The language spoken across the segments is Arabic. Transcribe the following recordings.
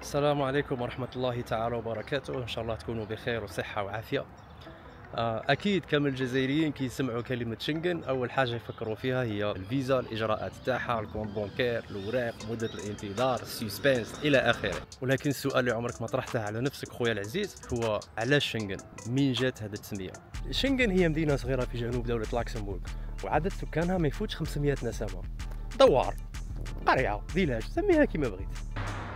السلام عليكم ورحمة الله تعالى وبركاته، إن شاء الله تكونوا بخير وصحة وعافية. أكيد كامل الجزائريين كي يسمعوا كلمة شنغن أول حاجة يفكروا فيها هي الفيزا، الإجراءات تاعها، الكونت بونكير، الأوراق، مدة الانتظار، السسبنس إلى آخره. ولكن السؤال اللي عمرك ما طرحته على نفسك خويا العزيز هو علاش شنغن؟ منين جات هذه التسمية؟ شنغن هي مدينة صغيرة في جنوب دولة لاكسمبورغ، وعدد سكانها ما يفوتش 500 نسمة. دوار، قرية، فيلاج، سميها كيما بغيت.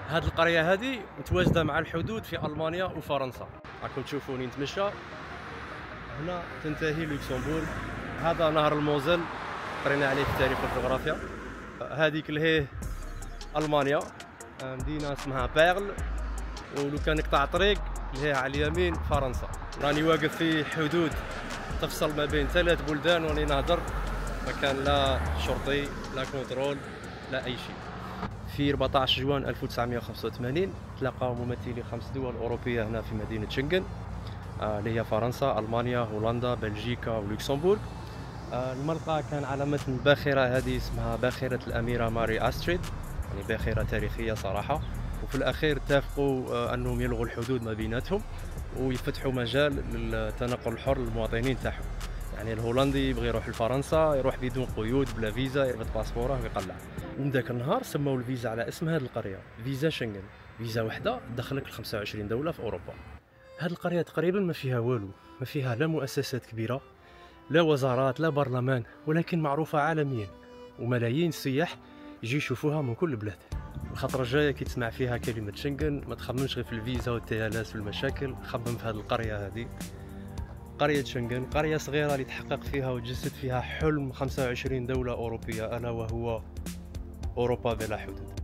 هاد القرية هذه متواجدة مع الحدود في ألمانيا وفرنسا. راكم تشوفوني نتمشى، هنا تنتهي لوكسمبورغ. هذا نهر الموزل، قرينا عليه في التاريخ والجغرافيا. هذيك لهيه ألمانيا، مدينة اسمها بيرل. ولو كان نقطع طريق لهيه على اليمين فرنسا. راني واقف في حدود تفصل ما بين ثلاث بلدان وراني نهضر، ما كان لا شرطي لا كنترول لا أي شيء. في 14 جوان 1985 تلاقاو ممثلي 5 دول أوروبية هنا في مدينة شنغن، اللي هي فرنسا، ألمانيا، هولندا، بلجيكا ولوكسمبورغ. الملقى كان على متن باخرة هذه اسمها باخرة الأميرة ماري أستريد، يعني باخرة تاريخية صراحة. وفي الأخير اتفقوا أنهم يلغوا الحدود ما بيناتهم ويفتحوا مجال للتنقل الحر للمواطنين تاعهم. يعني الهولندي يبغي يروح لفرنسا يروح بدون قيود بلا فيزا، يربط باسبوره ويقلع. ومن ذاك النهار سموا الفيزا على اسم هذه القريه، فيزا شنغن. فيزا وحده تدخلك ل 25 دوله في اوروبا. هذه القريه تقريبا ما فيها والو، ما فيها لا مؤسسات كبيره لا وزارات لا برلمان، ولكن معروفه عالميا، وملايين السياح يجي يشوفوها من كل البلاد. الخطره الجايه كي تسمع فيها كلمه شنغن ما تخممش غير في الفيزا والتيالات والمشاكل، خمم في هذه القريه هذه. قرية شنغن قرية صغيرة اللي تحقق فيها وتجسد فيها حلم 25 دولة أوروبية، ألا وهو أوروبا بلا حدود.